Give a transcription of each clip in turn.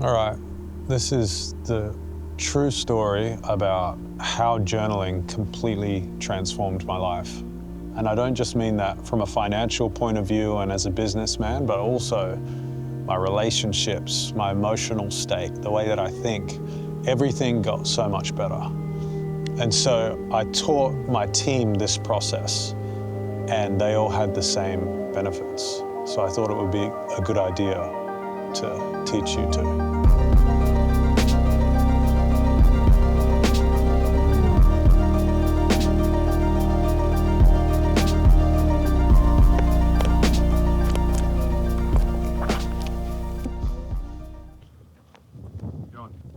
All right, this is the true story about how journaling completely transformed my life. And I don't just mean that from a financial point of view and as a businessman, but also my relationships, my emotional state, the way that I think, everything got so much better. And so I taught my team this process and they all had the same benefits. So I thought it would be a good idea to teach you too.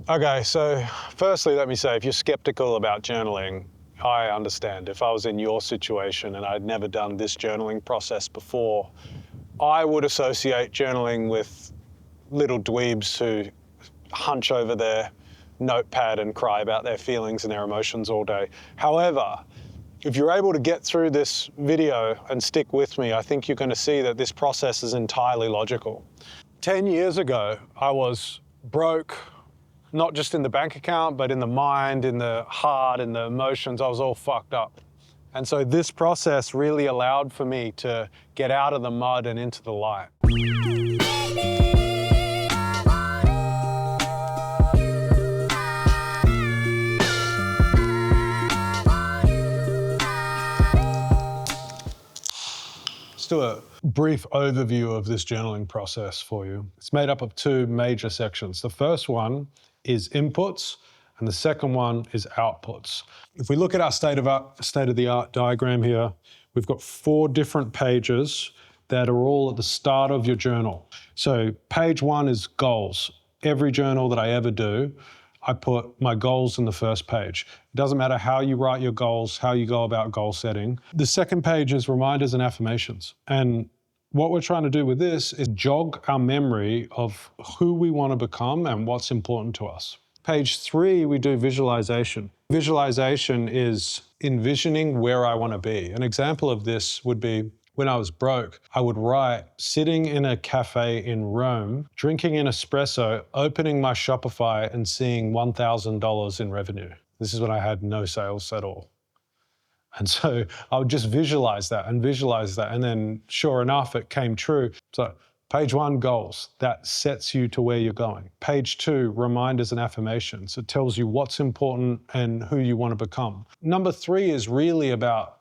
Okay, so firstly, let me say, if you're skeptical about journaling, I understand. If I was in your situation and I'd never done this journaling process before, I would associate journaling with little dweebs who hunch over their notepad and cry about their feelings and their emotions all day. However, if you're able to get through this video and stick with me, I think you're going to see that this process is entirely logical. 10 years ago, I was broke, not just in the bank account, but in the mind, in the heart, in the emotions. I was all fucked up. And so this process really allowed for me to get out of the mud and into the light. Let's do a brief overview of this journaling process for you. It's made up of two major sections. The first one is inputs, and the second one is outputs. If we look at our state-of-the-art diagram here, we've got 4 different pages that are all at the start of your journal. So page 1 is goals. Every journal that I ever do, I put my goals in the first page. It doesn't matter how you write your goals, how you go about goal setting. The second page is reminders and affirmations. And what we're trying to do with this is jog our memory of who we want to become and what's important to us. Page 3, we do visualization. Visualization is envisioning where I want to be. An example of this would be when I was broke, I would write sitting in a cafe in Rome, drinking an espresso, opening my Shopify and seeing $1,000 in revenue. This is when I had no sales at all. And so I would just visualize that. And then sure enough, it came true. So page 1, goals. That sets you to where you're going. Page 2, reminders and affirmations. It tells you what's important and who you want to become. Number 3 is really about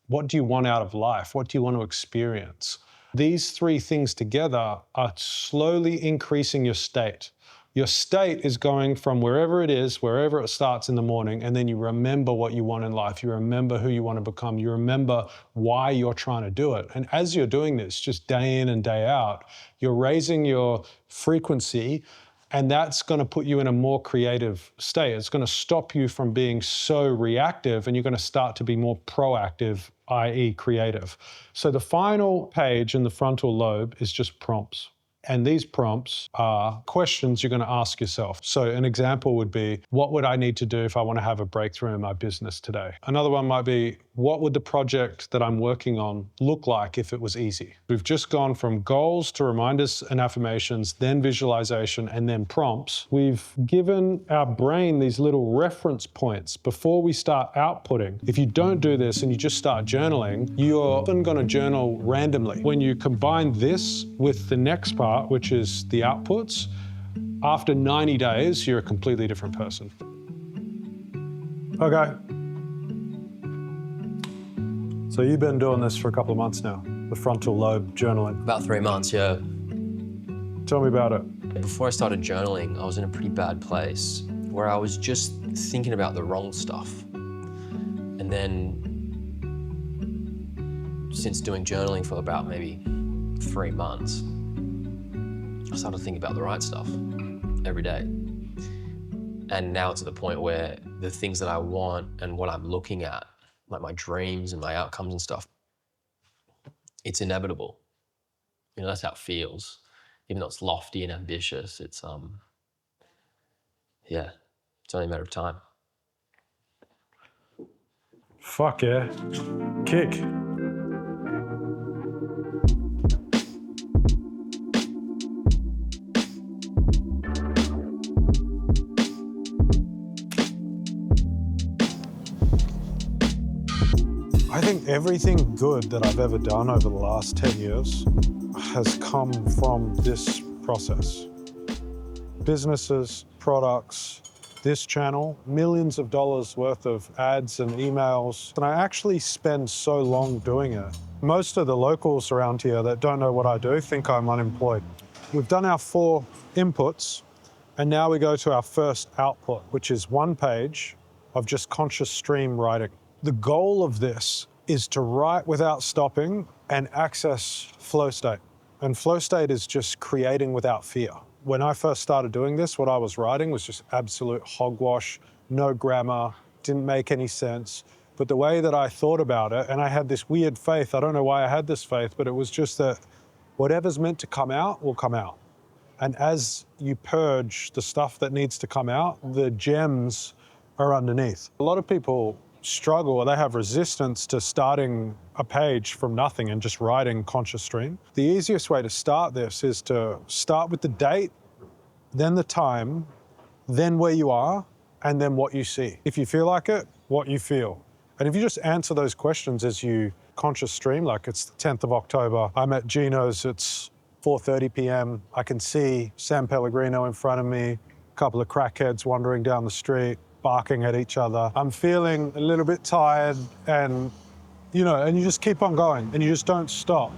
what do you want out of life? What do you want to experience? These 3 things together are slowly increasing your state. Your state is going from wherever it is, wherever it starts in the morning, and then you remember what you want in life. You remember who you want to become. You remember why you're trying to do it. And as you're doing this, just day in and day out, you're raising your frequency, and that's going to put you in a more creative state. It's going to stop you from being so reactive, and you're going to start to be more proactive, i.e. creative. So the final page in the frontal lobe is just prompts. And these prompts are questions you're going to ask yourself. So an example would be, what would I need to do if I want to have a breakthrough in my business today? Another one might be, what would the project that I'm working on look like if it was easy? We've just gone from goals to reminders and affirmations, then visualization, and then prompts. We've given our brain these little reference points before we start outputting. If you don't do this and you just start journaling, you're often going to journal randomly. When you combine this with the next part, which is the outputs, after 90 days, you're a completely different person. Okay. So you've been doing this for a couple of months now, the frontal lobe journaling. About 3 months, yeah. Tell me about it. Before I started journaling, I was in a pretty bad place where I was just thinking about the wrong stuff. And then, since doing journaling for about maybe 3 months, I started thinking about the right stuff every day. And now it's at the point where the things that I want and what I'm looking at, like my dreams and my outcomes and stuff, it's inevitable. You know, that's how it feels. Even though it's lofty and ambitious, it's, yeah, it's only a matter of time. Fuck yeah. Kick. I think everything good that I've ever done over the last 10 years has come from this process. Businesses, products, this channel, millions of dollars worth of ads and emails, and I actually spend so long doing it. Most of the locals around here that don't know what I do think I'm unemployed. We've done our 4 inputs, and now we go to our first output, which is 1 page of just conscious stream writing. The goal of this is to write without stopping and access flow state. And flow state is just creating without fear. When I first started doing this, what I was writing was just absolute hogwash, no grammar, didn't make any sense. But the way that I thought about it, and I had this weird faith, I don't know why I had this faith, but it was just that whatever's meant to come out will come out. And as you purge the stuff that needs to come out, the gems are underneath. A lot of people struggle or they have resistance to starting a page from nothing and just writing conscious stream. The easiest way to start this is to start with the date, then the time, then where you are, and then what you see. If you feel like it, what you feel. And if you just answer those questions as you conscious stream, like it's the 10th of October, I'm at Gino's, it's 4:30 p.m. I can see San Pellegrino in front of me, a couple of crackheads wandering down the street, barking at each other. I'm feeling a little bit tired and, and you just keep on going and you just don't stop.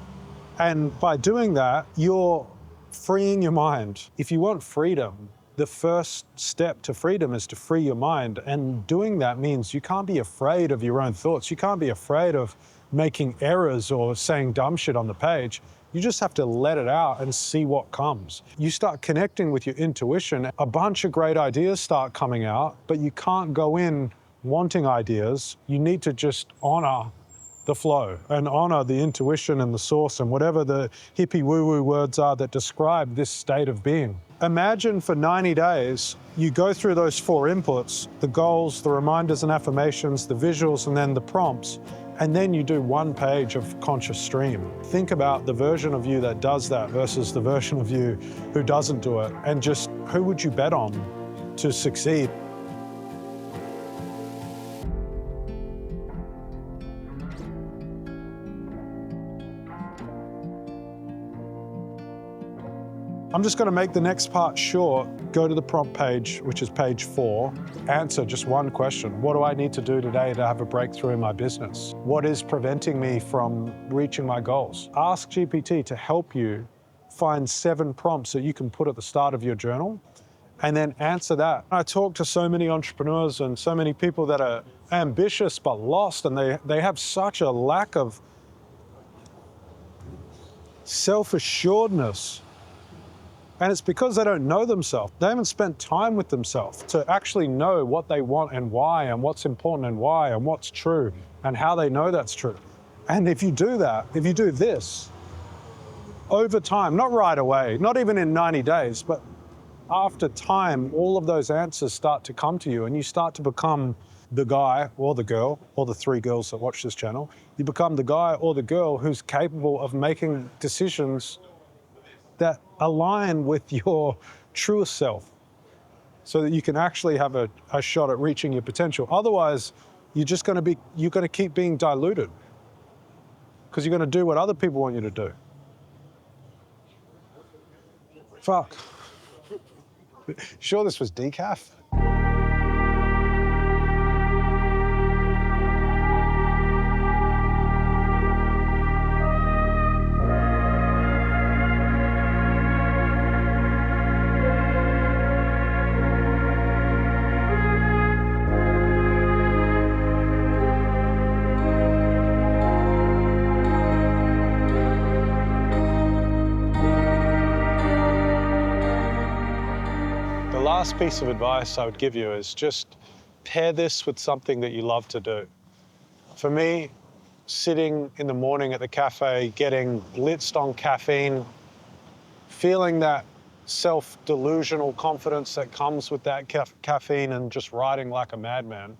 And by doing that, you're freeing your mind. If you want freedom, the first step to freedom is to free your mind. And doing that means you can't be afraid of your own thoughts. You can't be afraid of making errors or saying dumb shit on the page. You just have to let it out and see what comes. You start connecting with your intuition, a bunch of great ideas start coming out, but you can't go in wanting ideas. You need to just honor the flow and honor the intuition and the source and whatever the hippie woo-woo words are that describe this state of being. Imagine for 90 days, you go through those 4 inputs, the goals, the reminders and affirmations, the visuals, and then the prompts, and then you do 1 page of conscious stream. Think about the version of you that does that versus the version of you who doesn't do it, and just who would you bet on to succeed? I'm just going to make the next part short. Go to the prompt page, which is page 4. Answer just 1 question. What do I need to do today to have a breakthrough in my business? What is preventing me from reaching my goals? Ask GPT to help you find 7 prompts that you can put at the start of your journal and then answer that. I talk to so many entrepreneurs and so many people that are ambitious but lost, and they have such a lack of self-assuredness. And it's because they don't know themselves. They haven't spent time with themselves to actually know what they want and why, and what's important and why, and what's true, and how they know that's true. And if you do that, if you do this, over time, not right away, not even in 90 days, but after time, all of those answers start to come to you, and you start to become the guy or the girl, or the 3 girls that watch this channel. You become the guy or the girl who's capable of making decisions that align with your truest self, so that you can actually have a shot at reaching your potential. Otherwise, you're going to keep being diluted because you're going to do what other people want you to do. Fuck. Sure this was decaf? The last piece of advice I would give you is just pair this with something that you love to do. For me, sitting in the morning at the cafe, getting blitzed on caffeine, feeling that self-delusional confidence that comes with that caffeine and just writing like a madman,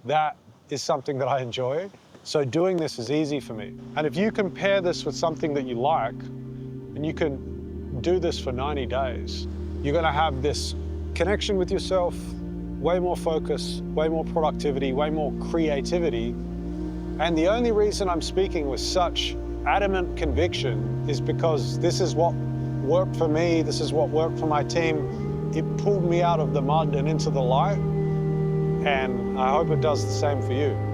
that is something that I enjoy. So doing this is easy for me. And if you can pair this with something that you like, and you can do this for 90 days, you're gonna have this connection with yourself, way more focus, way more productivity, way more creativity, And the only reason I'm speaking with such adamant conviction is because this is what worked for me, this is what worked for my team. It pulled me out of the mud and into the light, and I hope it does the same for you.